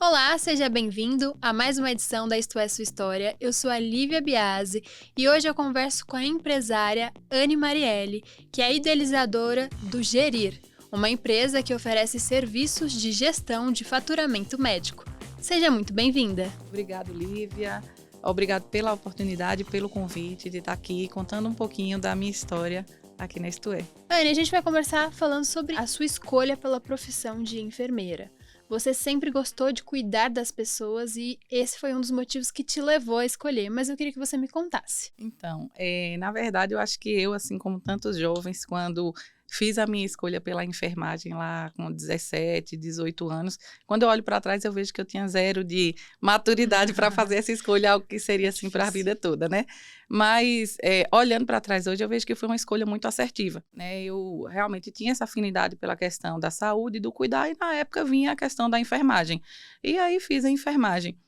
Olá, seja bem-vindo a mais uma edição da Isto é Sua História. Eu sou a Lívia Biasi e hoje eu converso com a empresária Anne Marielle, que é a idealizadora do Gerir, uma empresa que oferece serviços de gestão de faturamento médico. Seja muito bem-vinda. Obrigado, Lívia. Obrigado pela oportunidade, pelo convite de estar aqui contando um pouquinho da minha história aqui na Isto É. Anne, a gente vai conversar falando sobre a sua escolha pela profissão de enfermeira. Você sempre gostou de cuidar das pessoas e esse foi um dos motivos que te levou a escolher, mas eu queria que você me contasse. Então, na verdade, eu acho que eu, assim como tantos jovens, quando fiz a minha escolha pela enfermagem lá com 17, 18 anos, quando eu olho para trás eu vejo que eu tinha zero de maturidade para fazer essa escolha, algo que seria assim para a vida toda, né? Mas olhando para trás hoje eu vejo que foi uma escolha muito assertiva, né? Eu realmente tinha essa afinidade pela questão da saúde e do cuidar e na época vinha a questão da enfermagem. E aí fiz a enfermagem.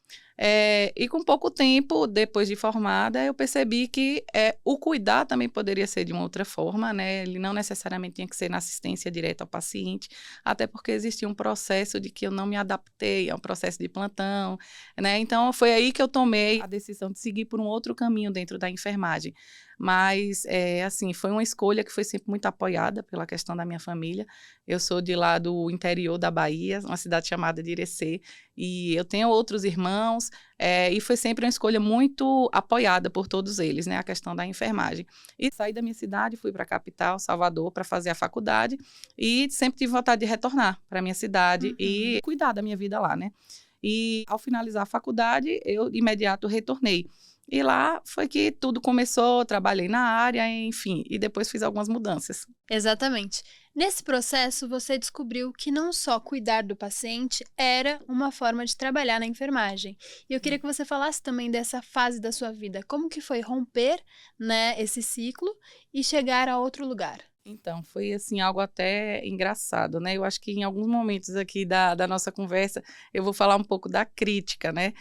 E com pouco tempo, depois de formada, eu percebi que o cuidar também poderia ser de uma outra forma, né? Ele não necessariamente tinha que ser na assistência direta ao paciente, até porque existia um processo de que eu não me adaptei ao processo de plantão, né? Então, foi aí que eu tomei a decisão de seguir por um outro caminho dentro da enfermagem. Mas, assim, foi uma escolha que foi sempre muito apoiada pela questão da minha família. Eu sou de lá do interior da Bahia, uma cidade chamada de Irecê, e eu tenho outros irmãos, e foi sempre uma escolha muito apoiada por todos eles, né, a questão da enfermagem. E saí da minha cidade, fui para a capital, Salvador, para fazer a faculdade, e sempre tive vontade de retornar para a minha cidade e cuidar da minha vida lá, né. E ao finalizar a faculdade, eu de imediato retornei. E lá foi que tudo começou, trabalhei na área, enfim, e depois fiz algumas mudanças. Exatamente. Nesse processo, você descobriu que não só cuidar do paciente era uma forma de trabalhar na enfermagem. E eu queria que você falasse também dessa fase da sua vida. Como que foi romper, né, esse ciclo e chegar a outro lugar? Então, foi assim, algo até engraçado, né? Eu acho que em alguns momentos aqui da nossa conversa, eu vou falar um pouco da crítica, né?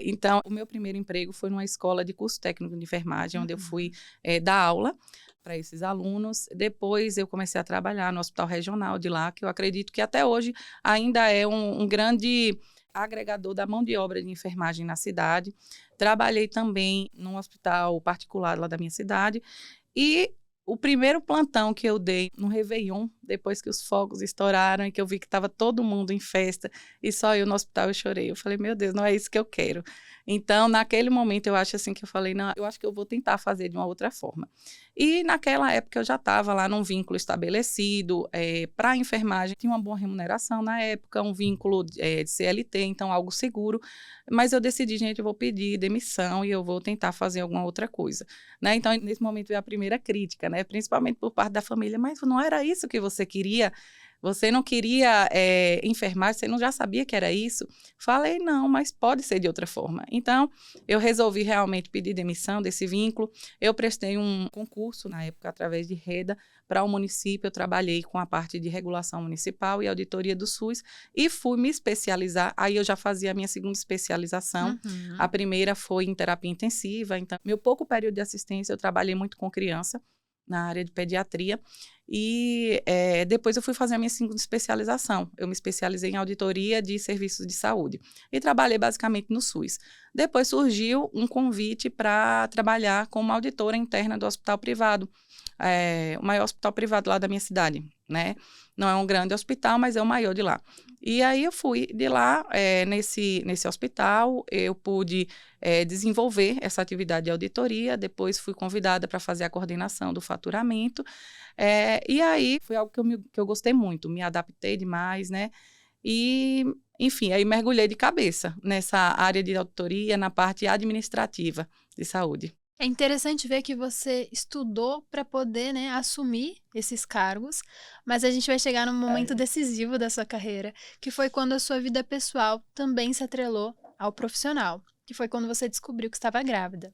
Então, o meu primeiro emprego foi numa escola de curso técnico de enfermagem, onde eu fui dar aula para esses alunos. Depois, eu comecei a trabalhar no hospital regional de lá, que eu acredito que até hoje ainda é um grande agregador da mão de obra de enfermagem na cidade. Trabalhei também num hospital particular lá da minha cidade. E o primeiro plantão que eu dei no Réveillon, depois que os fogos estouraram e que eu vi que estava todo mundo em festa e só eu no hospital, eu chorei. Eu falei, meu Deus, não é isso que eu quero. Então, naquele momento, eu acho assim que eu falei, não, eu acho que eu vou tentar fazer de uma outra forma. E naquela época eu já estava lá num vínculo estabelecido para a enfermagem, tinha uma boa remuneração na época, um vínculo de CLT, então algo seguro, mas eu decidi, gente, eu vou pedir demissão e eu vou tentar fazer alguma outra coisa, né? Então, nesse momento veio a primeira crítica, né? Principalmente por parte da família, mas não era isso que você queria? Você não queria enfermagem, você não já sabia que era isso? Falei, não, mas pode ser de outra forma. Então, eu resolvi realmente pedir demissão desse vínculo. Eu prestei um concurso, na época, através de REDA, para o município. Eu trabalhei com a parte de regulação municipal e auditoria do SUS e fui me especializar. Aí eu já fazia a minha segunda especialização. A primeira foi em terapia intensiva. Então, meu pouco período de assistência, eu trabalhei muito com criança na área de pediatria. E depois eu fui fazer a minha segunda especialização. Eu me especializei em auditoria de serviços de saúde e trabalhei basicamente no SUS. Depois surgiu um convite para trabalhar como auditora interna do hospital privado, o maior hospital privado lá da minha cidade, né? Não é um grande hospital, mas é o maior de lá. E aí eu fui de lá, nesse hospital, eu pude desenvolver essa atividade de auditoria, depois fui convidada para fazer a coordenação do faturamento, e aí foi algo que eu gostei muito, me adaptei demais, né? E, enfim, aí mergulhei de cabeça nessa área de auditoria, na parte administrativa de saúde. É interessante ver que você estudou para poder, né, assumir esses cargos, mas a gente vai chegar num momento decisivo da sua carreira, que foi quando a sua vida pessoal também se atrelou ao profissional, que foi quando você descobriu que estava grávida.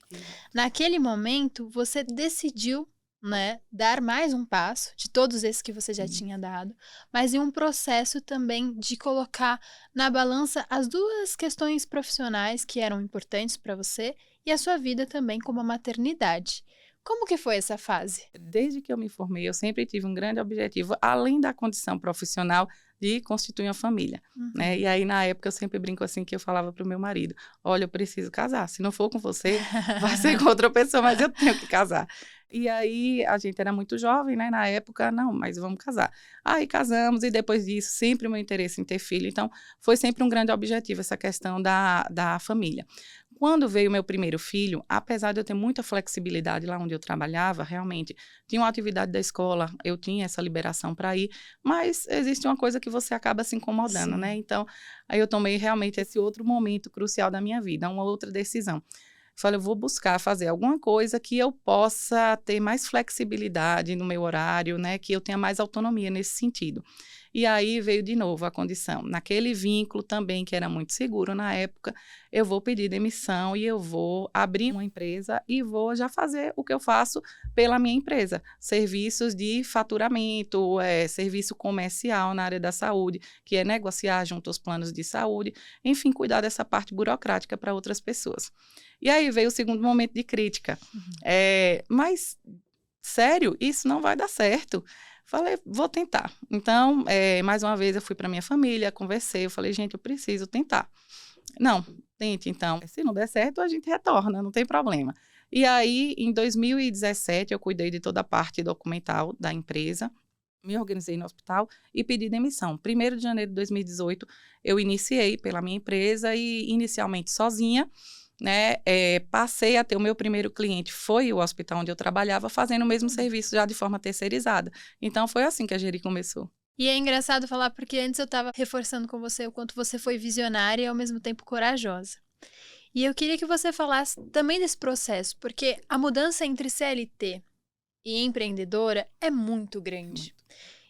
Naquele momento, você decidiu, né, dar mais um passo de todos esses que você já tinha dado, mas em um processo também de colocar na balança as duas questões profissionais que eram importantes para você e a sua vida também como a maternidade. Como que foi essa fase? Desde que eu me formei, eu sempre tive um grande objetivo, além da condição profissional, de constituir uma família, né? E aí, na época, eu sempre brinco assim, que eu falava para o meu marido, olha, eu preciso casar, se não for com você, vai ser com outra pessoa, mas eu tenho que casar. E aí, a gente era muito jovem, né? Na época, não, mas vamos casar. Aí, casamos, e depois disso, sempre o meu interesse em ter filho. Então, foi sempre um grande objetivo essa questão da família. Quando veio meu primeiro filho, apesar de eu ter muita flexibilidade lá onde eu trabalhava, realmente, tinha uma atividade da escola, eu tinha essa liberação para ir, mas existe uma coisa que você acaba se incomodando, né? Então, aí eu tomei realmente esse outro momento crucial da minha vida, uma outra decisão. Falei, eu vou buscar fazer alguma coisa que eu possa ter mais flexibilidade no meu horário, né? Que eu tenha mais autonomia nesse sentido. E aí veio de novo a condição. Naquele vínculo também, que era muito seguro na época, eu vou pedir demissão e eu vou abrir uma empresa e vou já fazer o que eu faço pela minha empresa. Serviços de faturamento, serviço comercial na área da saúde, que é negociar junto aos planos de saúde, enfim, cuidar dessa parte burocrática para outras pessoas. E aí veio o segundo momento de crítica. Mas, sério, isso não vai dar certo. Falei, vou tentar. Então, mais uma vez, eu fui para minha família, conversei, eu falei, gente, eu preciso tentar. Não, tente então. Se não der certo, a gente retorna, não tem problema. E aí, em 2017, eu cuidei de toda a parte documental da empresa, me organizei no hospital e pedi demissão. 1º de janeiro de 2018, eu iniciei pela minha empresa e inicialmente sozinha, né, passei a ter o meu primeiro cliente, foi o hospital onde eu trabalhava, fazendo o mesmo serviço já de forma terceirizada. Então, foi assim que a Geri começou. E é engraçado falar, porque antes eu estava reforçando com você o quanto você foi visionária e ao mesmo tempo corajosa. E eu queria que você falasse também desse processo, porque a mudança entre CLT e empreendedora é muito grande.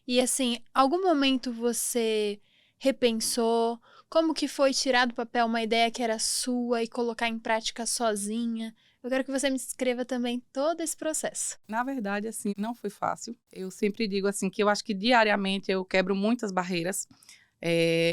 E assim, algum momento você repensou? Como que foi tirar do papel uma ideia que era sua e colocar em prática sozinha? Eu quero que você me descreva também todo esse processo. Na verdade, assim, não foi fácil. Eu sempre digo assim que eu acho que diariamente eu quebro muitas barreiras,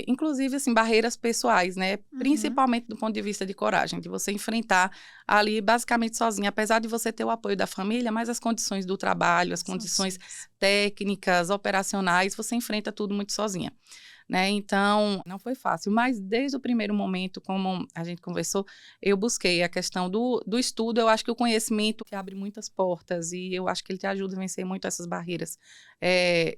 inclusive assim, barreiras pessoais, né? Principalmente do ponto de vista de coragem, de você enfrentar ali basicamente sozinha, apesar de você ter o apoio da família, mas as condições do trabalho, as condições técnicas, operacionais, você enfrenta tudo muito sozinha. Né? Então, não foi fácil, mas desde o primeiro momento, como a gente conversou, eu busquei a questão do estudo. Eu acho que o conhecimento que abre muitas portas e eu acho que ele te ajuda a vencer muito essas barreiras.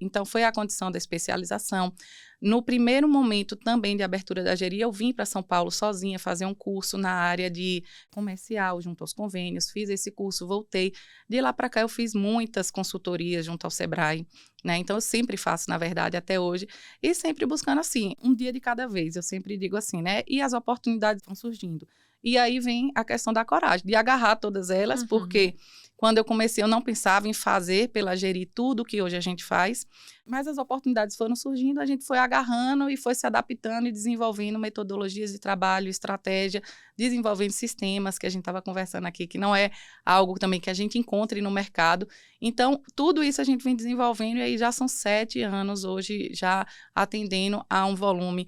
Então, foi a condição da especialização. No primeiro momento também de abertura da Geri, eu vim para São Paulo sozinha fazer um curso na área de comercial, junto aos convênios, fiz esse curso, voltei. De lá para cá eu fiz muitas consultorias junto ao Sebrae, né? Então eu sempre faço, na verdade, até hoje, e sempre buscando assim, um dia de cada vez, eu sempre digo assim, né? E as oportunidades vão surgindo. E aí vem a questão da coragem, de agarrar todas elas, porque quando eu comecei eu não pensava em fazer pela Geri tudo que hoje a gente faz, mas as oportunidades foram surgindo, a gente foi agarrando e foi se adaptando e desenvolvendo metodologias de trabalho, estratégia, desenvolvendo sistemas que a gente estava conversando aqui, que não é algo também que a gente encontre no mercado. Então, tudo isso a gente vem desenvolvendo e aí já são 7 anos hoje já atendendo a um volume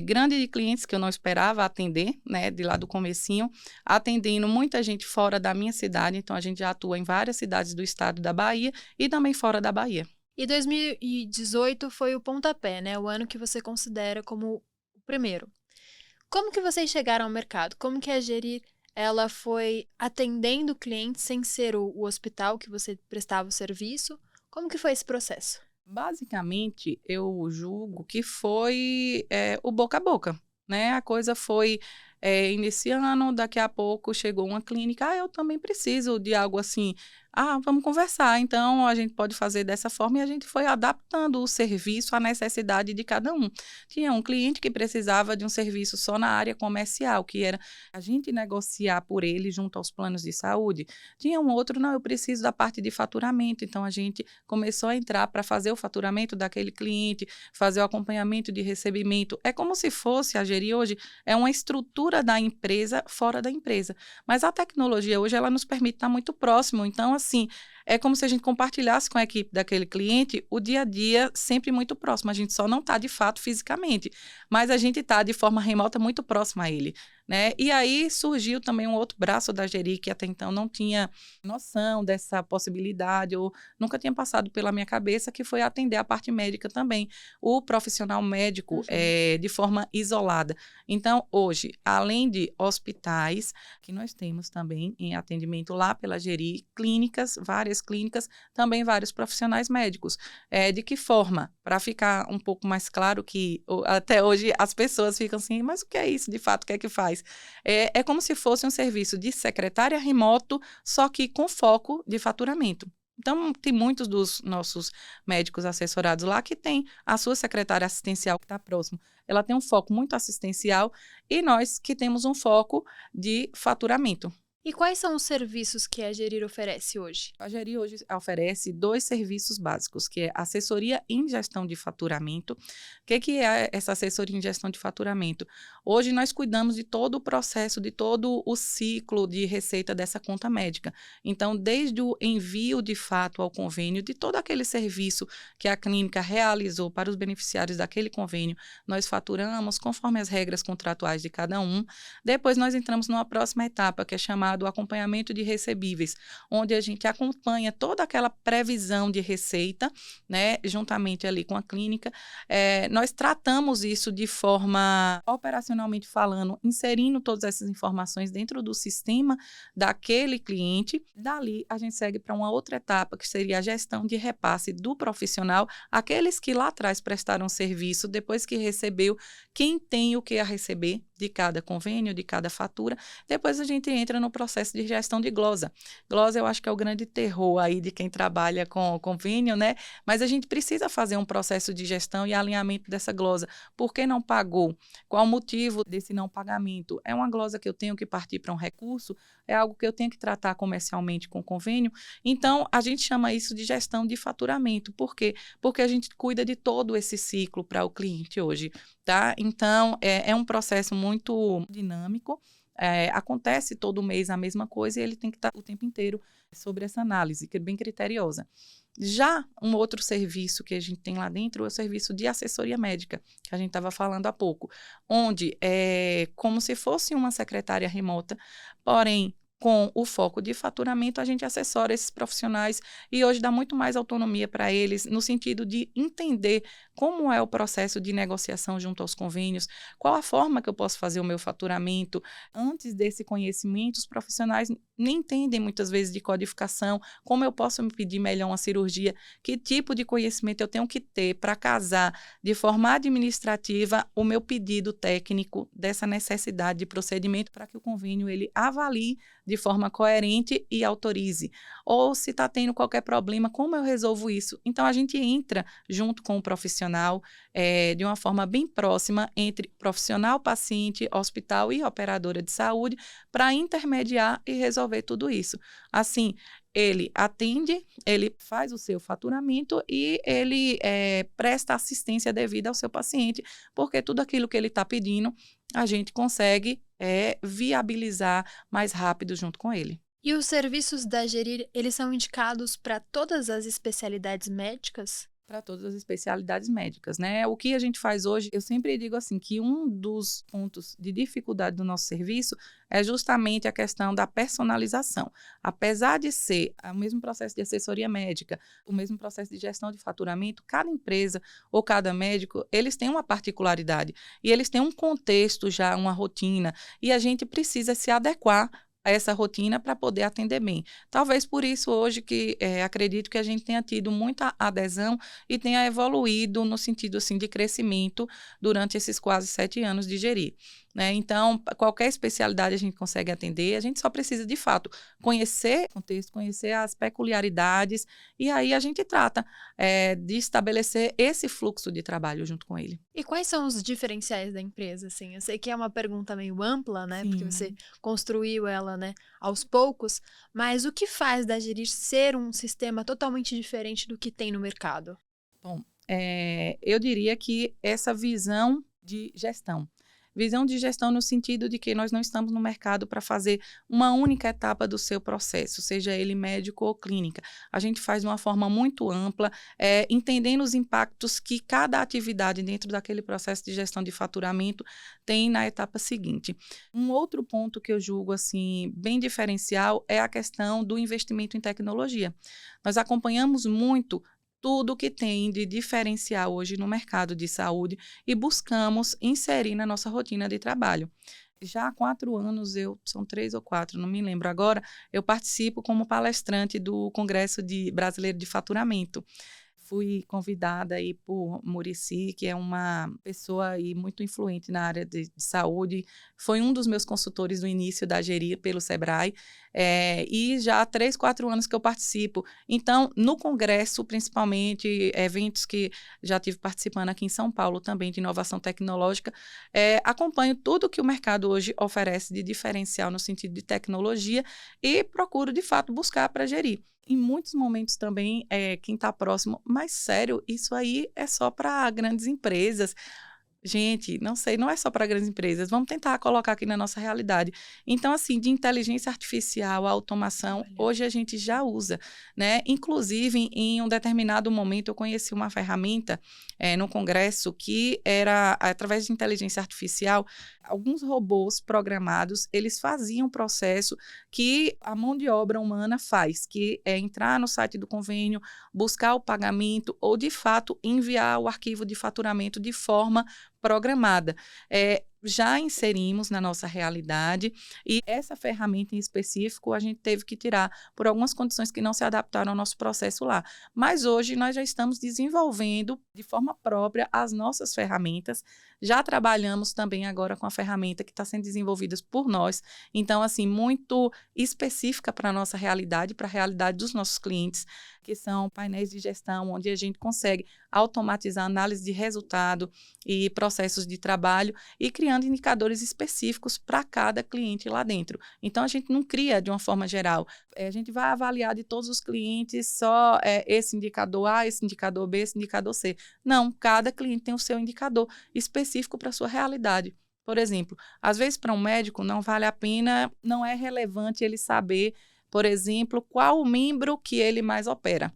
grande de clientes que eu não esperava atender, né, de lá do comecinho, atendendo muita gente fora da minha cidade, então a gente já atua em várias cidades do estado da Bahia e também fora da Bahia. E 2018 foi o pontapé, né, o ano que você considera como o primeiro. Como que vocês chegaram ao mercado? Como que a Geri, ela foi atendendo clientes sem ser o hospital que você prestava o serviço? Como que foi esse processo? Basicamente, eu julgo que foi o boca a boca, né? A coisa foi iniciando, daqui a pouco chegou uma clínica, eu também preciso de algo assim, vamos conversar, então a gente pode fazer dessa forma e a gente foi adaptando o serviço à necessidade de cada um. Tinha um cliente que precisava de um serviço só na área comercial, que era a gente negociar por ele junto aos planos de saúde. Tinha um outro, não, eu preciso da parte de faturamento, então a gente começou a entrar para fazer o faturamento daquele cliente, fazer o acompanhamento de recebimento. É como se fosse, a Geri hoje, é uma estrutura da empresa fora da empresa. Mas a tecnologia hoje, ela nos permite estar muito próximo, então assim, é como se a gente compartilhasse com a equipe daquele cliente o dia a dia sempre muito próximo. A gente só não está, de fato, fisicamente, mas a gente está de forma remota muito próxima a ele. né? E aí surgiu também um outro braço da Geri, que até então não tinha noção dessa possibilidade, ou nunca tinha passado pela minha cabeça, que foi atender a parte médica também, o profissional médico de forma isolada. Então, hoje, além de hospitais, que nós temos também em atendimento lá pela Geri, clínicas, várias clínicas, também vários profissionais médicos. De que forma? Para ficar um pouco mais claro que até hoje as pessoas ficam assim, mas o que é isso de fato, o que é que faz? É como se fosse um serviço de secretária remoto, só que com foco de faturamento. Então, tem muitos dos nossos médicos assessorados lá que tem a sua secretária assistencial que está próximo. Ela tem um foco muito assistencial e nós que temos um foco de faturamento. E quais são os serviços que a Gerir oferece hoje? A Geri hoje oferece 2 serviços básicos, que é assessoria em gestão de faturamento. O que é essa assessoria em gestão de faturamento? Hoje nós cuidamos de todo o processo, de todo o ciclo de receita dessa conta médica. Então, desde o envio de fato ao convênio, de todo aquele serviço que a clínica realizou para os beneficiários daquele convênio, nós faturamos conforme as regras contratuais de cada um. Depois nós entramos numa próxima etapa, que é chamada do acompanhamento de recebíveis, onde a gente acompanha toda aquela previsão de receita, né, juntamente ali com a clínica. Nós tratamos isso de forma operacionalmente falando, inserindo todas essas informações dentro do sistema daquele cliente. Dali, a gente segue para uma outra etapa, que seria a gestão de repasse do profissional, aqueles que lá atrás prestaram serviço, depois que recebeu, quem tem o que a receber de cada convênio, de cada fatura. Depois a gente entra no processo de gestão de glosa. Glosa eu acho que é o grande terror aí de quem trabalha com convênio, né? Mas a gente precisa fazer um processo de gestão e alinhamento dessa glosa. Por que não pagou? Qual o motivo desse não pagamento? É uma glosa que eu tenho que partir para um recurso? É algo que eu tenho que tratar comercialmente com o convênio? Então, a gente chama isso de gestão de faturamento. Por quê? Porque a gente cuida de todo esse ciclo para o cliente hoje, tá? Então, é um processo muito dinâmico. Acontece todo mês a mesma coisa e ele tem que estar o tempo inteiro sobre essa análise, que é bem criteriosa. Já um outro serviço que a gente tem lá dentro é o serviço de assessoria médica, que a gente estava falando há pouco, onde é como se fosse uma secretária remota, porém, com o foco de faturamento, a gente assessora esses profissionais e hoje dá muito mais autonomia para eles, no sentido de entender como é o processo de negociação junto aos convênios, qual a forma que eu posso fazer o meu faturamento. Antes desse conhecimento, os profissionais nem entendem muitas vezes de codificação, como eu posso me pedir melhor uma cirurgia, que tipo de conhecimento eu tenho que ter para casar de forma administrativa o meu pedido técnico dessa necessidade de procedimento para que o convênio ele avalie de forma coerente e autorize. Ou se está tendo qualquer problema, como eu resolvo isso? Então, a gente entra junto com o profissional de uma forma bem próxima entre profissional, paciente, hospital e operadora de saúde para intermediar e resolver tudo isso. Assim, ele atende, ele faz o seu faturamento e ele presta assistência devida ao seu paciente, porque tudo aquilo que ele está pedindo, a gente consegue viabilizar mais rápido junto com ele. E os serviços da Gerir, eles são indicados para todas as especialidades médicas? Para todas as especialidades médicas, né? O que a gente faz hoje, eu sempre digo assim, que um dos pontos de dificuldade do nosso serviço é justamente a questão da personalização. Apesar de ser o mesmo processo de assessoria médica, o mesmo processo de gestão de faturamento, cada empresa ou cada médico, eles têm uma particularidade e eles têm um contexto já, uma rotina, e a gente precisa se adequar a essa rotina para poder atender bem. Talvez por isso hoje que acredito que a gente tenha tido muita adesão e tenha evoluído no sentido assim, de crescimento durante esses quase 7 anos de Gerir. Né? Então, qualquer especialidade a gente consegue atender, a gente só precisa, de fato, conhecer o contexto, conhecer as peculiaridades, e aí a gente trata de estabelecer esse fluxo de trabalho junto com ele. E quais são os diferenciais da empresa? Assim? Eu sei que é uma pergunta meio ampla, né? Sim. Porque você construiu ela, né, aos poucos, mas o que faz da Gerir ser um sistema totalmente diferente do que tem no mercado? Bom, eu diria que essa visão de gestão. Visão de gestão no sentido de que nós não estamos no mercado para fazer uma única etapa do seu processo, seja ele médico ou clínica. A gente faz de uma forma muito ampla, entendendo os impactos que cada atividade dentro daquele processo de gestão de faturamento tem na etapa seguinte. Um outro ponto que eu julgo assim bem diferencial é a questão do investimento em tecnologia. Nós acompanhamos muito tudo que tem de diferencial hoje no mercado de saúde e buscamos inserir na nossa rotina de trabalho. Já há 4 anos, são 3 ou 4, não me lembro agora, eu participo como palestrante do Congresso Brasileiro de Faturamento. Fui convidada aí por Muricy, que é uma pessoa aí muito influente na área de saúde. Foi um dos meus consultores no início da Geri pelo Sebrae. E já há 3, 4 anos que eu participo. Então, no congresso, principalmente, eventos que já tive participando aqui em São Paulo também de inovação tecnológica, acompanho tudo que o mercado hoje oferece de diferencial no sentido de tecnologia e procuro, de fato, buscar para gerir. Em muitos momentos também, quem está próximo, mas sério, isso aí é só para grandes empresas. Gente, não sei, não é só para grandes empresas. Vamos tentar colocar aqui na nossa realidade. Então, assim, de inteligência artificial, automação, hoje a gente já usa, né? Inclusive, em um determinado momento, eu conheci uma ferramenta no congresso que era, através de inteligência artificial, alguns robôs programados, eles faziam um processo que a mão de obra humana faz, que é entrar no site do convênio, buscar o pagamento ou, de fato, enviar o arquivo de faturamento de forma programada. Já inserimos na nossa realidade e essa ferramenta em específico a gente teve que tirar por algumas condições que não se adaptaram ao nosso processo lá. Mas hoje nós já estamos desenvolvendo de forma própria as nossas ferramentas. Já trabalhamos também agora com a ferramenta que está sendo desenvolvida por nós. Então, assim, muito específica para a nossa realidade, para a realidade dos nossos clientes, que são painéis de gestão, onde a gente consegue automatizar a análise de resultado e processos de trabalho e criando indicadores específicos para cada cliente lá dentro. Então, a gente não cria de uma forma geral. A gente vai avaliar de todos os clientes só esse indicador A, esse indicador B, esse indicador C. Não, cada cliente tem o seu indicador específico para a sua realidade. Por exemplo, às vezes para um médico não vale a pena, não é relevante ele saber, por exemplo, qual o membro que ele mais opera.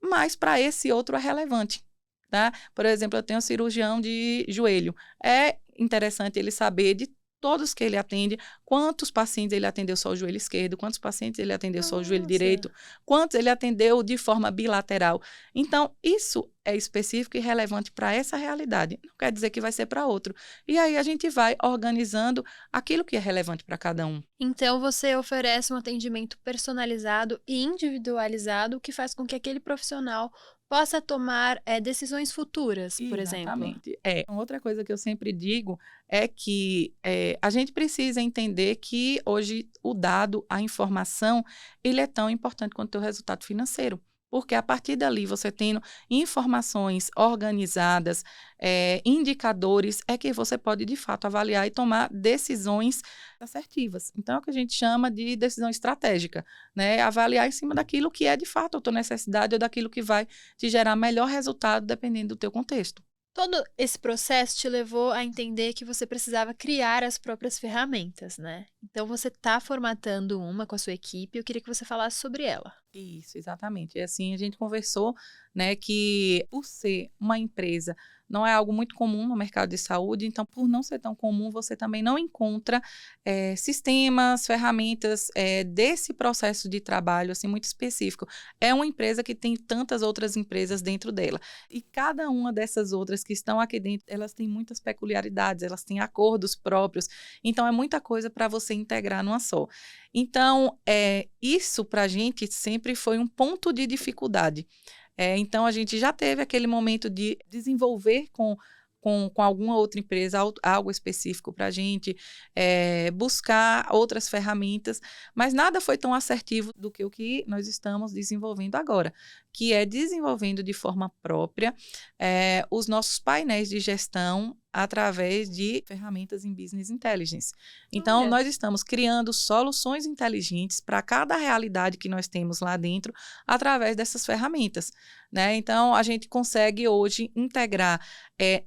Mas para esse outro é relevante. Tá? Por exemplo, eu tenho um cirurgião de joelho. É interessante ele saber de todos que ele atende, quantos pacientes ele atendeu só o joelho esquerdo, quantos pacientes ele atendeu só o joelho direito, quantos ele atendeu de forma bilateral. Então, isso é específico e relevante para essa realidade. Não quer dizer que vai ser para outro. E aí a gente vai organizando aquilo que é relevante para cada um. Então, você oferece um atendimento personalizado e individualizado que faz com que aquele profissional possa tomar decisões futuras, por exemplo. Exatamente. Outra coisa que eu sempre digo é que a gente precisa entender que hoje o dado, a informação, ele é tão importante quanto o resultado financeiro. Porque a partir dali, você tendo informações organizadas, indicadores, é que você pode, de fato, avaliar e tomar decisões assertivas. Então, é o que a gente chama de decisão estratégica, né? Avaliar em cima daquilo que é, de fato, a tua necessidade ou daquilo que vai te gerar melhor resultado, dependendo do teu contexto. Todo esse processo te levou a entender que você precisava criar as próprias ferramentas, né? Então, você está formatando uma com a sua equipe. Eu queria que você falasse sobre ela. Isso, exatamente. E assim, a gente conversou, né, que por ser uma empresa, não é algo muito comum no mercado de saúde, então, por não ser tão comum, você também não encontra sistemas, ferramentas desse processo de trabalho, assim, muito específico. É uma empresa que tem tantas outras empresas dentro dela. E cada uma dessas outras que estão aqui dentro, elas têm muitas peculiaridades, elas têm acordos próprios. Então, é muita coisa para você integrar numa só. Então, isso para a gente sempre foi um ponto de dificuldade. Então, a gente já teve aquele momento de desenvolver com alguma outra empresa algo específico para a gente, buscar outras ferramentas, mas nada foi tão assertivo do que o que nós estamos desenvolvendo agora, que é desenvolvendo de forma própria os nossos painéis de gestão através de ferramentas em Business Intelligence. Então, nós estamos criando soluções inteligentes para cada realidade que nós temos lá dentro através dessas ferramentas, né? Então, a gente consegue hoje integrar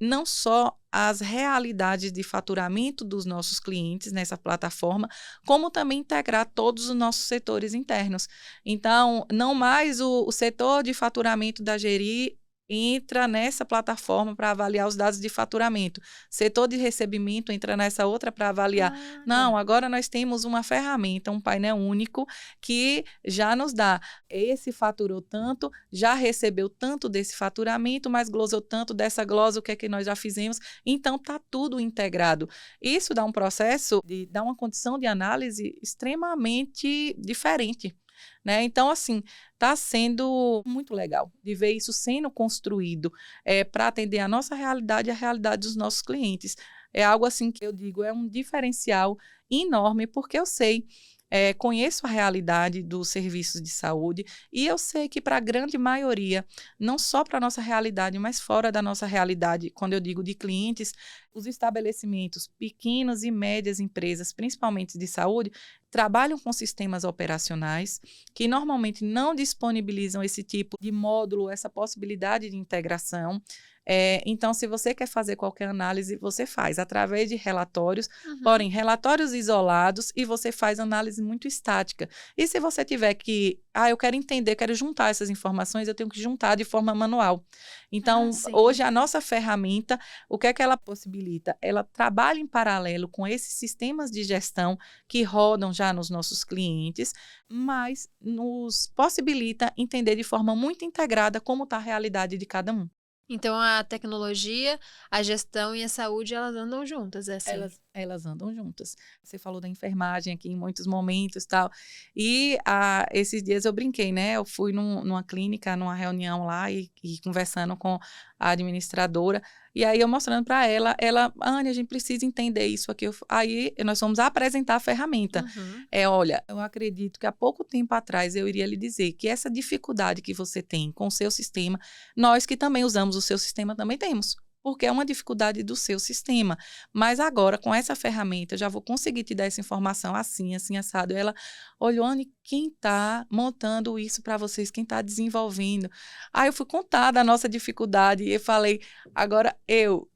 não só as realidades de faturamento dos nossos clientes nessa plataforma, como também integrar todos os nossos setores internos. Então, não mais o setor de faturamento da Geri entra nessa plataforma para avaliar os dados de faturamento. Setor de recebimento entra nessa outra para avaliar. Não, agora nós temos uma ferramenta, um painel único que já nos dá. Esse faturou tanto, já recebeu tanto desse faturamento, mas glosou tanto dessa glosa, o que é que nós já fizemos. Então, está tudo integrado. Isso dá um processo, dá uma condição de análise extremamente diferente. Né? Então, assim, está sendo muito legal de ver isso sendo construído para atender a nossa realidade e a realidade dos nossos clientes. É algo assim que eu digo, é um diferencial enorme, porque eu sei, conheço a realidade dos serviços de saúde e eu sei que para a grande maioria, não só para a nossa realidade, mas fora da nossa realidade, quando eu digo de clientes, os estabelecimentos, pequenas e médias empresas, principalmente de saúde, trabalham com sistemas operacionais que normalmente não disponibilizam esse tipo de módulo, essa possibilidade de integração. Então, se você quer fazer qualquer análise, você faz através de relatórios, porém, relatórios isolados, e você faz análise muito estática. E se você tiver que, eu quero entender, quero juntar essas informações, eu tenho que juntar de forma manual. Então, hoje, a nossa ferramenta, o que é que ela possibilita? Ela trabalha em paralelo com esses sistemas de gestão que rodam já nos nossos clientes, mas nos possibilita entender de forma muito integrada como está a realidade de cada um. Então, a tecnologia, a gestão e a saúde, elas andam juntas, é assim? Elas andam juntas. Você falou da enfermagem aqui em muitos momentos e tal. E esses dias eu brinquei, né? Eu fui numa clínica, numa reunião lá e conversando com a administradora. E aí eu mostrando para ela, Anne, a gente precisa entender isso aqui. Aí nós fomos apresentar a ferramenta. Olha, eu acredito que há pouco tempo atrás eu iria lhe dizer que essa dificuldade que você tem com o seu sistema, nós que também usamos o seu sistema também temos. Porque é uma dificuldade do seu sistema. Mas agora, com essa ferramenta, eu já vou conseguir te dar essa informação assim, assim, assado. Ela olhou, Anne, quem está montando isso para vocês? Quem está desenvolvendo? Aí eu fui contar da nossa dificuldade e eu falei, agora eu.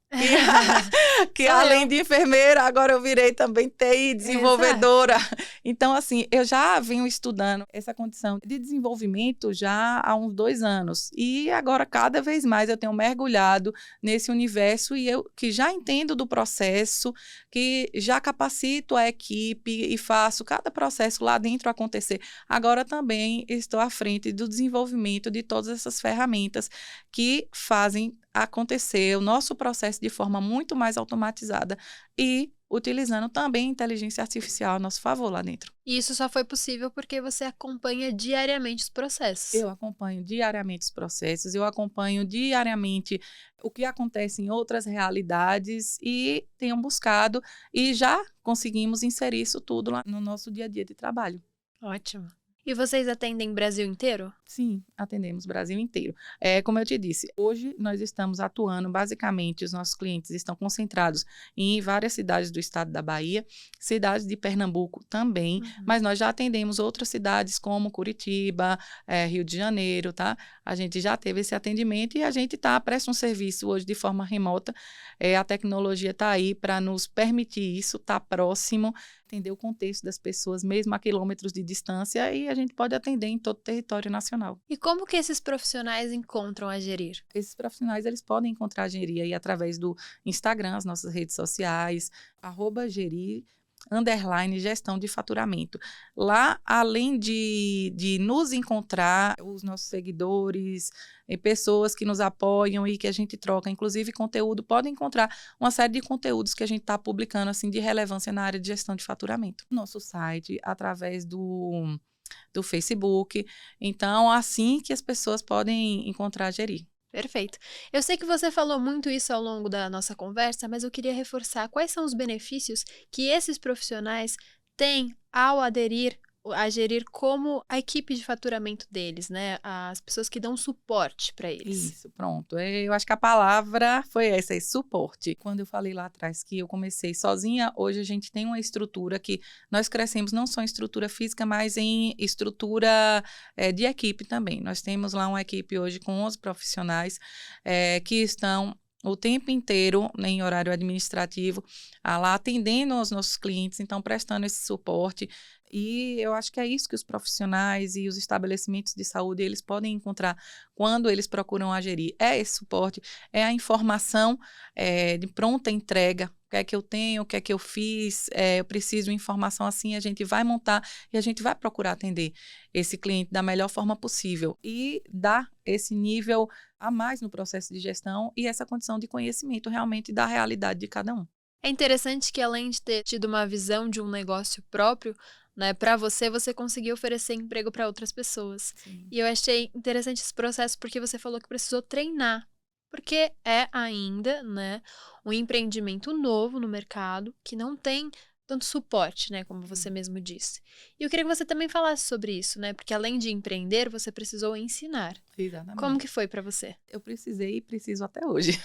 Que além de enfermeira, agora eu virei também TI, desenvolvedora. Então, assim, eu já venho estudando essa condição de desenvolvimento já há uns 2 anos. E agora, cada vez mais, eu tenho mergulhado nesse universo e eu que já entendo do processo, que já capacito a equipe e faço cada processo lá dentro acontecer. Agora também estou à frente do desenvolvimento de todas essas ferramentas que fazem acontecer o nosso processo de forma muito mais automatizada e utilizando também inteligência artificial a nosso favor lá dentro. E isso só foi possível porque você acompanha diariamente os processos. Eu acompanho diariamente os processos, eu acompanho diariamente o que acontece em outras realidades e tenho buscado e já conseguimos inserir isso tudo lá no nosso dia a dia de trabalho. Ótimo. E vocês atendem Brasil inteiro? Sim, atendemos Brasil inteiro. Como eu te disse, hoje nós estamos atuando, basicamente, os nossos clientes estão concentrados em várias cidades do estado da Bahia, cidades de Pernambuco também, mas nós já atendemos outras cidades como Curitiba, Rio de Janeiro, tá? A gente já teve esse atendimento e a gente presta um serviço hoje de forma remota. A tecnologia está aí para nos permitir isso, tá próximo, entender o contexto das pessoas, mesmo a quilômetros de distância, e a gente pode atender em todo o território nacional. E como que esses profissionais encontram a Gerir? Esses profissionais, eles podem encontrar a Gerir aí através do Instagram, as nossas redes sociais, @Gerir_gestão de faturamento. Lá, além de nos encontrar, os nossos seguidores e pessoas que nos apoiam e que a gente troca, inclusive conteúdo, podem encontrar uma série de conteúdos que a gente está publicando assim, de relevância na área de gestão de faturamento. Nosso site, através do Facebook. Então, assim que as pessoas podem encontrar a Gerir. Perfeito. Eu sei que você falou muito isso ao longo da nossa conversa, mas eu queria reforçar quais são os benefícios que esses profissionais têm ao aderir a Gerir como a equipe de faturamento deles, né? As pessoas que dão suporte para eles. Isso, pronto. Eu acho que a palavra foi essa, suporte. Quando eu falei lá atrás que eu comecei sozinha, hoje a gente tem uma estrutura que nós crescemos não só em estrutura física, mas em estrutura de equipe também. Nós temos lá uma equipe hoje com 11 profissionais que estão o tempo inteiro, né, em horário administrativo, lá atendendo aos nossos clientes, então prestando esse suporte. E eu acho que é isso que os profissionais e os estabelecimentos de saúde eles podem encontrar quando eles procuram a Geri. É esse suporte, é a informação de pronta entrega. O que é que eu tenho, o que é que eu fiz, eu preciso de informação assim, a gente vai montar e a gente vai procurar atender esse cliente da melhor forma possível e dar esse nível a mais no processo de gestão e essa condição de conhecimento realmente da realidade de cada um. É interessante que além de ter tido uma visão de um negócio próprio, né, para você, você conseguiu oferecer emprego para outras pessoas. Sim. E eu achei interessante esse processo porque você falou que precisou treinar, porque é ainda, né, um empreendimento novo no mercado que não tem tanto suporte, né, como você mesmo disse. E eu queria que você também falasse sobre isso, né, porque além de empreender, você precisou ensinar. Como Exatamente. que foi para você? Eu precisei e preciso até hoje.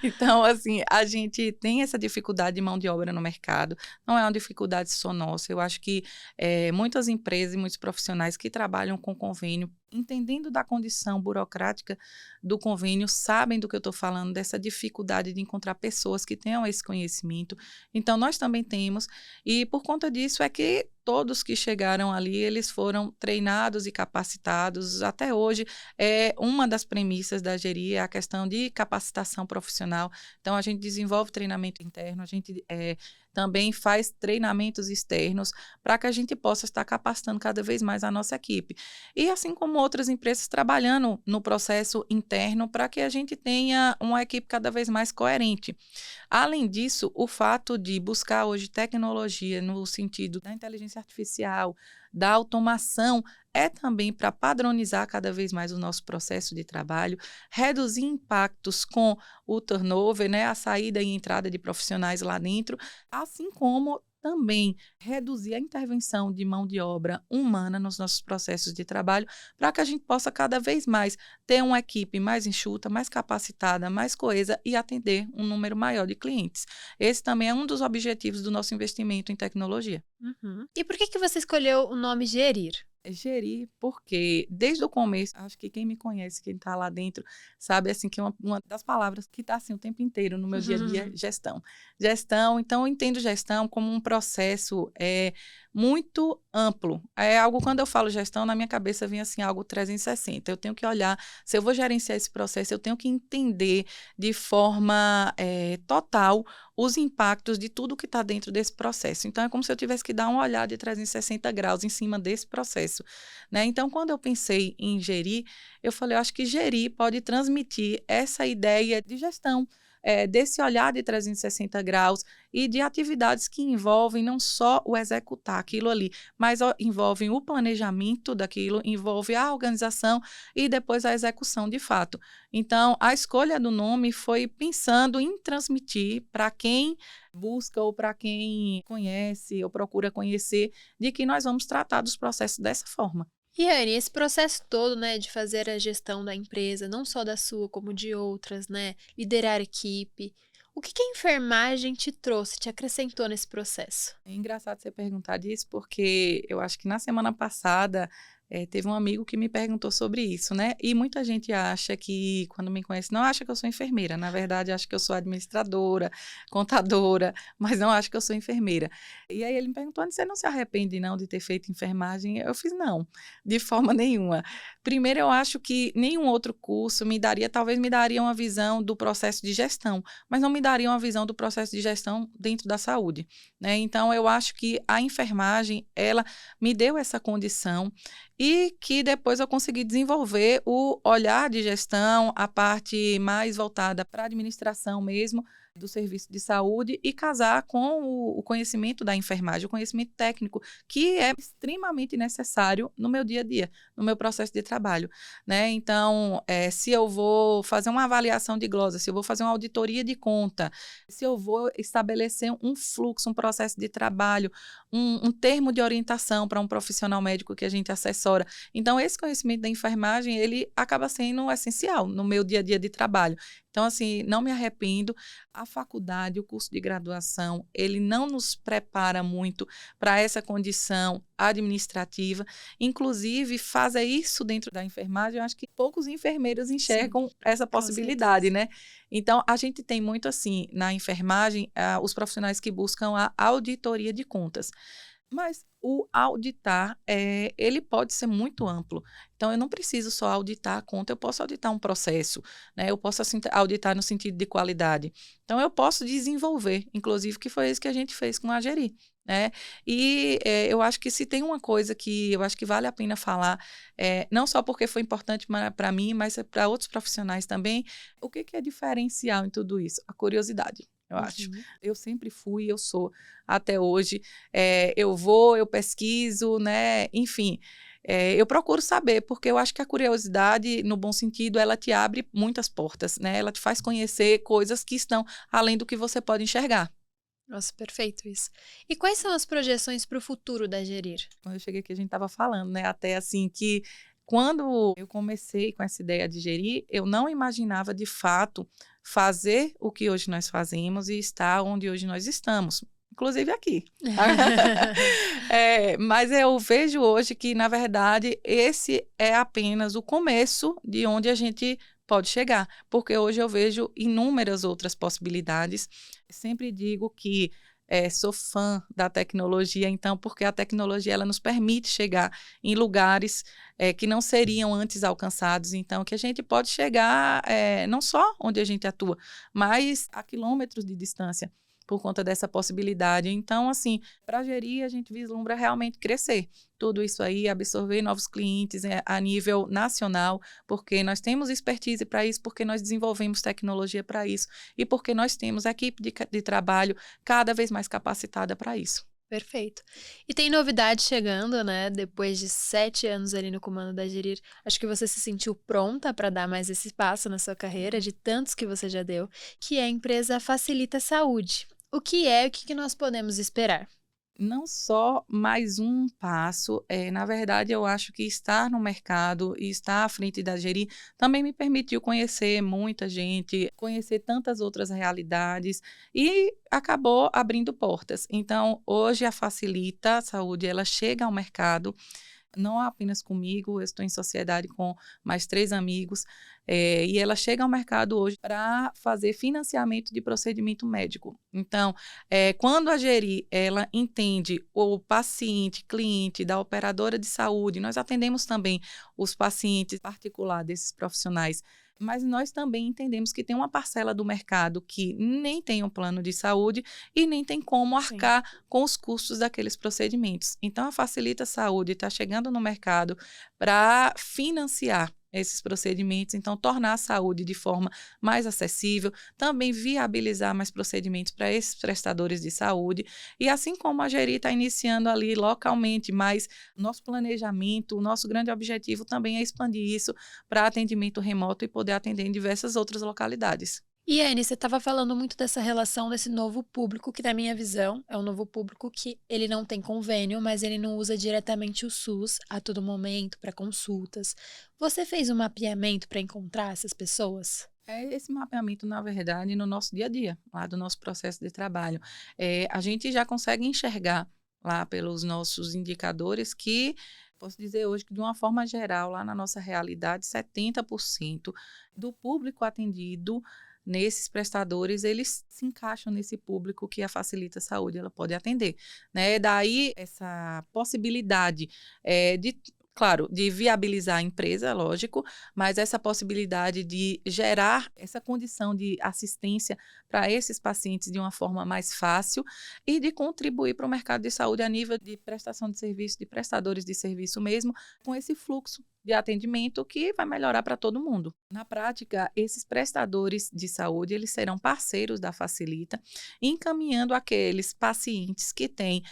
Então, assim, a gente tem essa dificuldade de mão de obra no mercado, não é uma dificuldade só nossa. Eu acho que muitas empresas e muitos profissionais que trabalham com convênio, entendendo da condição burocrática do convênio, sabem do que eu estou falando, dessa dificuldade de encontrar pessoas que tenham esse conhecimento. Então, nós também temos, e por conta disso é que todos que chegaram ali, eles foram treinados e capacitados. Até hoje, uma das premissas da Geri é a questão de capacitação profissional. Então, a gente desenvolve treinamento interno, a gente também faz treinamentos externos para que a gente possa estar capacitando cada vez mais a nossa equipe. E assim como outras empresas trabalhando no processo interno para que a gente tenha uma equipe cada vez mais coerente. Além disso, o fato de buscar hoje tecnologia no sentido da inteligência artificial, da automação, é também para padronizar cada vez mais o nosso processo de trabalho, reduzir impactos com o turnover, né, a saída e entrada de profissionais lá dentro, assim como também reduzir a intervenção de mão de obra humana nos nossos processos de trabalho, para que a gente possa cada vez mais ter uma equipe mais enxuta, mais capacitada, mais coesa e atender um número maior de clientes. Esse também é um dos objetivos do nosso investimento em tecnologia. Uhum. E por que você escolheu o nome Gerir? Gerir, porque desde o começo, acho que quem me conhece, quem está lá dentro, sabe assim que uma das palavras que está assim o tempo inteiro no meu dia a dia é gestão. Gestão, então eu entendo gestão como um processo muito amplo. É algo, quando eu falo gestão, na minha cabeça vem assim algo 360. Eu tenho que olhar, se eu vou gerenciar esse processo, eu tenho que entender de forma total os impactos de tudo que está dentro desse processo. Então, é como se eu tivesse que dar uma olhada de 360 graus em cima desse processo, né? Então, quando eu pensei em gerir, eu falei, eu acho que gerir pode transmitir essa ideia de gestão, desse olhar de 360 graus e de atividades que envolvem não só o executar aquilo ali, mas envolvem o planejamento daquilo, envolve a organização e depois a execução de fato. Então, a escolha do nome foi pensando em transmitir para quem busca ou para quem conhece ou procura conhecer, de que nós vamos tratar dos processos dessa forma. E Anne, esse processo todo, né, de fazer a gestão da empresa, não só da sua, como de outras, né, liderar a equipe, o que a enfermagem te trouxe, te acrescentou nesse processo? É engraçado você perguntar disso, porque eu acho que na semana passada teve um amigo que me perguntou sobre isso, né? E muita gente acha que, quando me conhece, não acha que eu sou enfermeira. Na verdade, acha que eu sou administradora, contadora, mas não acha que eu sou enfermeira. E aí ele me perguntou, você não se arrepende, não, de ter feito enfermagem? Eu fiz, não, de forma nenhuma. Primeiro, eu acho que nenhum outro curso talvez me daria uma visão do processo de gestão, mas não me daria uma visão do processo de gestão dentro da saúde, né? Então, eu acho que a enfermagem, ela me deu essa condição e que depois eu consegui desenvolver o olhar de gestão, a parte mais voltada para a administração mesmo, do serviço de saúde e casar com o conhecimento da enfermagem, o conhecimento técnico, que é extremamente necessário no meu dia a dia, no meu processo de trabalho, né? Então, se eu vou fazer uma avaliação de glosa, se eu vou fazer uma auditoria de conta, se eu vou estabelecer um fluxo, um processo de trabalho, um termo de orientação para um profissional médico que a gente assessora. Então, esse conhecimento da enfermagem, ele acaba sendo essencial no meu dia a dia de trabalho. Então, assim, não me arrependo. A a faculdade, o curso de graduação, ele não nos prepara muito para essa condição administrativa. Inclusive, fazer isso dentro da enfermagem, eu acho que poucos enfermeiros enxergam essa possibilidade, né? Então, a gente tem muito assim, na enfermagem, os profissionais que buscam a auditoria de contas. Mas o auditar, ele pode ser muito amplo. Então, eu não preciso só auditar a conta, eu posso auditar um processo, né? Eu posso assim, auditar no sentido de qualidade. Então, eu posso desenvolver, inclusive, que foi isso que a gente fez com a Geri, né? E eu acho que se tem uma coisa que eu acho que vale a pena falar, não só porque foi importante para mim, mas para outros profissionais também, o que é diferencial em tudo isso? A curiosidade. Eu acho. Eu sempre fui, eu sou até hoje. Eu vou, eu pesquiso, né? Enfim, eu procuro saber, porque eu acho que a curiosidade, no bom sentido, ela te abre muitas portas, né? Ela te faz conhecer coisas que estão além do que você pode enxergar. Nossa, perfeito isso. E quais são as projeções para o futuro da Gerir? Quando eu cheguei aqui, a gente estava falando, né? Até assim que quando eu comecei com essa ideia de gerir, eu não imaginava de fato fazer o que hoje nós fazemos e estar onde hoje nós estamos, inclusive aqui. Mas eu vejo hoje que, na verdade, esse é apenas o começo de onde a gente pode chegar, porque hoje eu vejo inúmeras outras possibilidades. Sempre digo que sou fã da tecnologia, então, porque a tecnologia ela nos permite chegar em lugares que não seriam antes alcançados, então, que a gente pode chegar não só onde a gente atua, mas a quilômetros de distância, por conta dessa possibilidade. Então, assim, para gerir, a gente vislumbra realmente crescer. Tudo isso aí, absorver novos clientes a nível nacional, porque nós temos expertise para isso, porque nós desenvolvemos tecnologia para isso e porque nós temos a equipe de trabalho cada vez mais capacitada para isso. Perfeito. E tem novidade chegando, né? Depois de 7 anos ali no comando da Gerir, acho que você se sentiu pronta para dar mais esse passo na sua carreira, de tantos que você já deu, que é a empresa Facilita Saúde. O que é e o que nós podemos esperar? Não só mais um passo, na verdade, eu acho que estar no mercado e estar à frente da Geri também me permitiu conhecer muita gente, conhecer tantas outras realidades e acabou abrindo portas. Então, hoje a Facilita Saúde, ela chega ao mercado não apenas comigo, eu estou em sociedade com mais 3 amigos, e ela chega ao mercado hoje para fazer financiamento de procedimento médico. Então, quando a Geri, ela entende o paciente, cliente da operadora de saúde, nós atendemos também os pacientes particulares desses profissionais, mas nós também entendemos que tem uma parcela do mercado que nem tem um plano de saúde e nem tem como arcar com os custos daqueles procedimentos. Então, a Facilita Saúde está chegando no mercado para financiar esses procedimentos, então tornar a saúde de forma mais acessível, também viabilizar mais procedimentos para esses prestadores de saúde, e assim como a Geri está iniciando ali localmente, mas nosso planejamento, o nosso grande objetivo também é expandir isso para atendimento remoto e poder atender em diversas outras localidades. E Anne, você estava falando muito dessa relação desse novo público, que na minha visão é um novo público que ele não tem convênio, mas ele não usa diretamente o SUS a todo momento para consultas. Você fez um mapeamento para encontrar essas pessoas? Esse mapeamento, na verdade, no nosso dia a dia, lá do nosso processo de trabalho. A gente já consegue enxergar lá pelos nossos indicadores que, posso dizer hoje que, de uma forma geral, lá na nossa realidade, 70% do público atendido nesses prestadores, eles se encaixam nesse público que a Facilita Saúde ela pode atender, né? Daí essa possibilidade claro, de viabilizar a empresa, lógico, mas essa possibilidade de gerar essa condição de assistência para esses pacientes de uma forma mais fácil e de contribuir para o mercado de saúde a nível de prestação de serviço, de prestadores de serviço mesmo, com esse fluxo de atendimento que vai melhorar para todo mundo. Na prática, esses prestadores de saúde, eles serão parceiros da Facilita, encaminhando aqueles pacientes que têm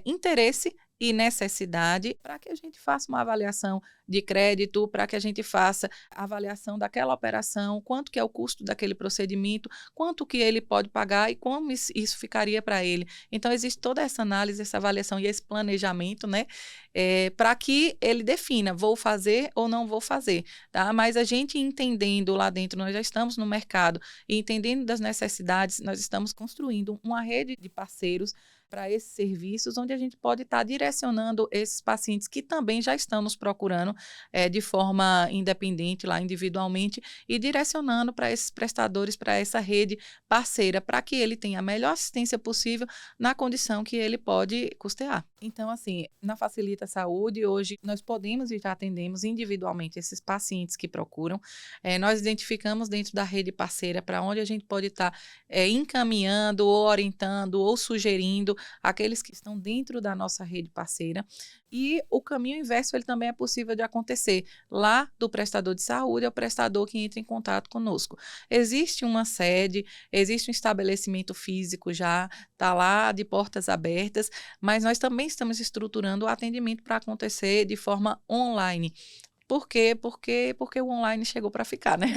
interesse e necessidade, para que a gente faça uma avaliação de crédito, para que a gente faça a avaliação daquela operação, quanto que é o custo daquele procedimento, quanto que ele pode pagar e como isso ficaria para ele. Então, existe toda essa análise, essa avaliação e esse planejamento, né, para que ele defina, vou fazer ou não vou fazer, tá? Mas a gente entendendo lá dentro, nós já estamos no mercado e entendendo das necessidades, nós estamos construindo uma rede de parceiros para esses serviços, onde a gente pode estar direcionando esses pacientes que também já estão nos procurando de forma independente, lá individualmente, e direcionando para esses prestadores, para essa rede parceira, para que ele tenha a melhor assistência possível na condição que ele pode custear. Então, assim, na Facilita Saúde, hoje nós podemos e já atendemos individualmente esses pacientes que procuram. Nós identificamos dentro da rede parceira para onde a gente pode estar encaminhando, ou orientando, ou sugerindo aqueles que estão dentro da nossa rede parceira. E o caminho inverso ele também é possível de acontecer. Lá do prestador de saúde é o prestador que entra em contato conosco. Existe uma sede, existe um estabelecimento físico já, está lá de portas abertas, mas nós também estamos estruturando o atendimento para acontecer de forma online. Por quê? Porque o online chegou para ficar, né?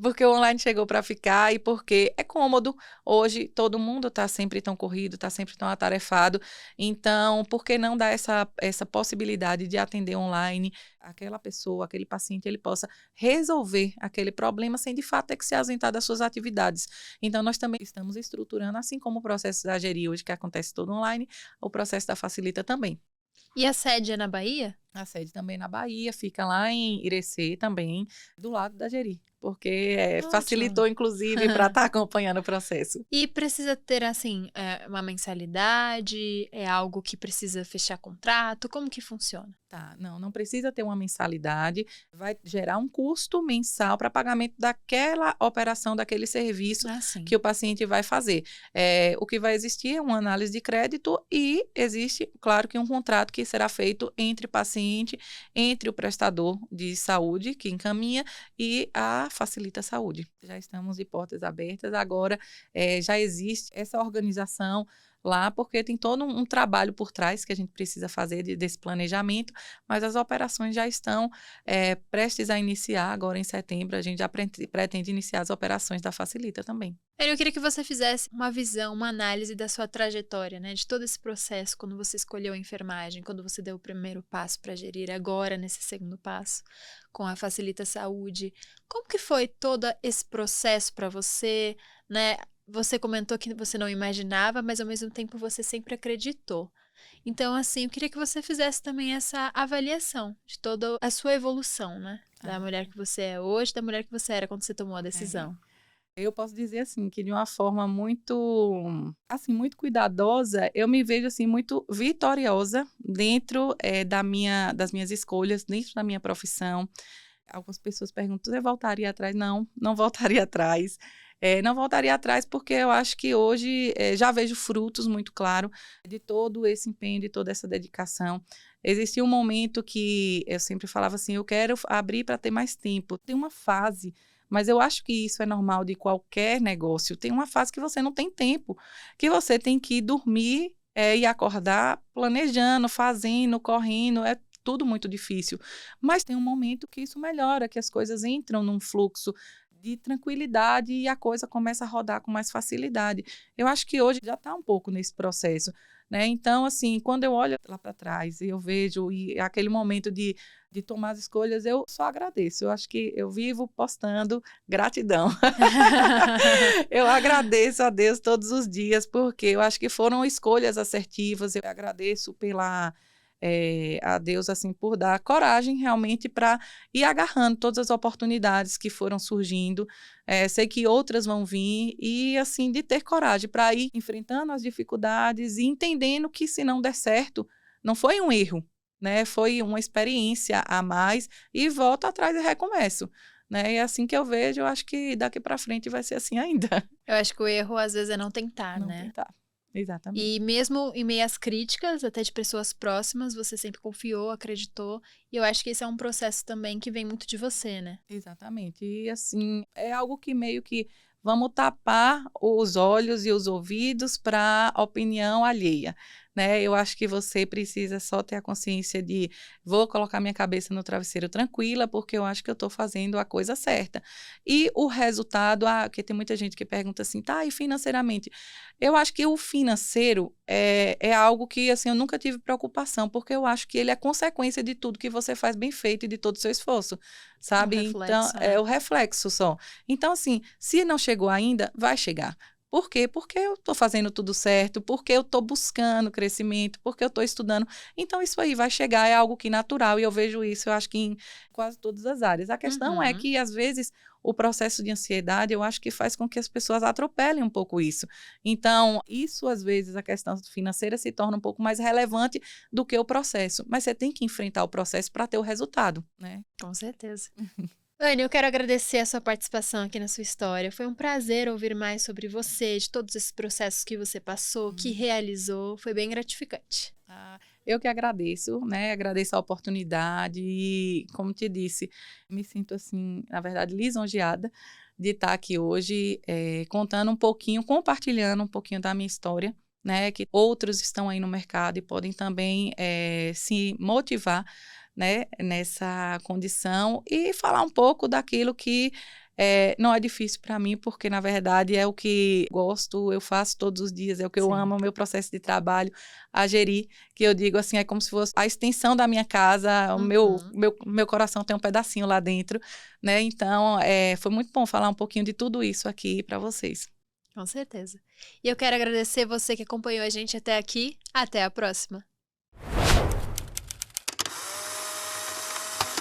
Porque o online chegou para ficar e porque é cômodo. Hoje todo mundo está sempre tão corrido, está sempre tão atarefado. Então, por que não dar essa possibilidade de atender online aquela pessoa, aquele paciente, ele possa resolver aquele problema sem de fato ter que se ausentar das suas atividades. Então, nós também estamos estruturando, assim como o processo da Geri hoje, que acontece todo online, o processo da Facilita também. E a sede é na Bahia? A sede também na Bahia, fica lá em Irecê também, do lado da Geri, porque facilitou, inclusive, para estar acompanhando o processo. E precisa ter, assim, uma mensalidade? É algo que precisa fechar contrato? Como que funciona? Tá, não precisa ter uma mensalidade, vai gerar um custo mensal para pagamento daquela operação, daquele serviço que o paciente vai fazer. O que vai existir é uma análise de crédito e existe, claro, que um contrato que será feito entre paciente, entre o prestador de saúde que encaminha e a Facilita Saúde. Já estamos de portas abertas, agora já existe essa organização lá, porque tem todo um trabalho por trás que a gente precisa fazer desse planejamento, mas as operações já estão prestes a iniciar, agora em setembro, a gente já pretende iniciar as operações da Facilita também. Eu queria que você fizesse uma visão, uma análise da sua trajetória, né? De todo esse processo, quando você escolheu a enfermagem, quando você deu o primeiro passo para gerir, agora nesse segundo passo, com a Facilita Saúde. Como que foi todo esse processo para você, né? Você comentou que você não imaginava, mas ao mesmo tempo você sempre acreditou. Então, assim, eu queria que você fizesse também essa avaliação de toda a sua evolução, né? Da mulher que você é hoje, da mulher que você era quando você tomou a decisão. Eu posso dizer, assim, que de uma forma muito, assim, muito cuidadosa, eu me vejo, assim, muito vitoriosa dentro das minhas escolhas, dentro da minha profissão. Algumas pessoas perguntam, você voltaria atrás? Não voltaria atrás. Não voltaria atrás porque eu acho que hoje já vejo frutos muito claros de todo esse empenho, de toda essa dedicação. Existia um momento que eu sempre falava assim, eu quero abrir para ter mais tempo. Tem uma fase, mas eu acho que isso é normal de qualquer negócio. Tem uma fase que você não tem tempo, que você tem que dormir e acordar planejando, fazendo, correndo, tudo muito difícil. Mas tem um momento que isso melhora, que as coisas entram num fluxo de tranquilidade e a coisa começa a rodar com mais facilidade. Eu acho que hoje já está um pouco nesse processo, né? Então, assim, quando eu olho lá para trás e eu vejo e aquele momento de tomar as escolhas, eu só agradeço. Eu acho que eu vivo postando gratidão. Eu agradeço a Deus todos os dias, porque eu acho que foram escolhas assertivas. Eu agradeço a Deus, assim, por dar coragem realmente para ir agarrando todas as oportunidades que foram surgindo. Sei que outras vão vir e, assim, de ter coragem para ir enfrentando as dificuldades e entendendo que, se não der certo, não foi um erro, né? Foi uma experiência a mais e volto atrás e recomeço. Né? E assim que eu vejo, eu acho que daqui para frente vai ser assim ainda. Eu acho que o erro, às vezes, é não tentar, Não né? tentar. Exatamente. E mesmo em meio às críticas, até de pessoas próximas, você sempre confiou, acreditou. E eu acho que esse é um processo também que vem muito de você, né? Exatamente. E, assim, é algo que meio que vamos tapar os olhos e os ouvidos para a opinião alheia. né? Eu acho que você precisa só ter a consciência de vou colocar minha cabeça no travesseiro tranquila, porque eu acho que eu estou fazendo a coisa certa. E o resultado, porque tem muita gente que pergunta assim, tá, e financeiramente? Eu acho que o financeiro é algo que, assim, eu nunca tive preocupação, porque eu acho que ele é consequência de tudo que você faz bem feito e de todo o seu esforço, Um sabe? Então, reflexo, é né? o reflexo só. Então, assim, se não chegou ainda, vai chegar. Por quê? Porque eu estou fazendo tudo certo, porque eu estou buscando crescimento, porque eu estou estudando. Então, isso aí vai chegar, é algo que natural, e eu vejo isso, eu acho que em quase todas as áreas. A questão é Uhum. que, às vezes, o processo de ansiedade, eu acho que faz com que as pessoas atropelem um pouco isso. Então, isso, às vezes, a questão financeira se torna um pouco mais relevante do que o processo. Mas você tem que enfrentar o processo para ter o resultado, né? Com certeza. Anne, eu quero agradecer a sua participação aqui na sua história. Foi um prazer ouvir mais sobre você, de todos esses processos que você passou, que realizou. Foi bem gratificante. Eu que agradeço, né? Agradeço a oportunidade e, como te disse, me sinto assim, na verdade, lisonjeada de estar aqui hoje, contando um pouquinho, compartilhando um pouquinho da minha história, né? Que outros estão aí no mercado e podem também se motivar, né? Nessa condição e falar um pouco daquilo que não é difícil para mim, porque na verdade é o que gosto, eu faço todos os dias, é o que eu Sim. amo, é o meu processo de trabalho, a gerir, que eu digo assim, é como se fosse a extensão da minha casa, o meu, Uhum. meu, meu coração tem um pedacinho lá dentro, né? Então, foi muito bom falar um pouquinho de tudo isso aqui para vocês. Com certeza. E eu quero agradecer você que acompanhou a gente até aqui. Até a próxima.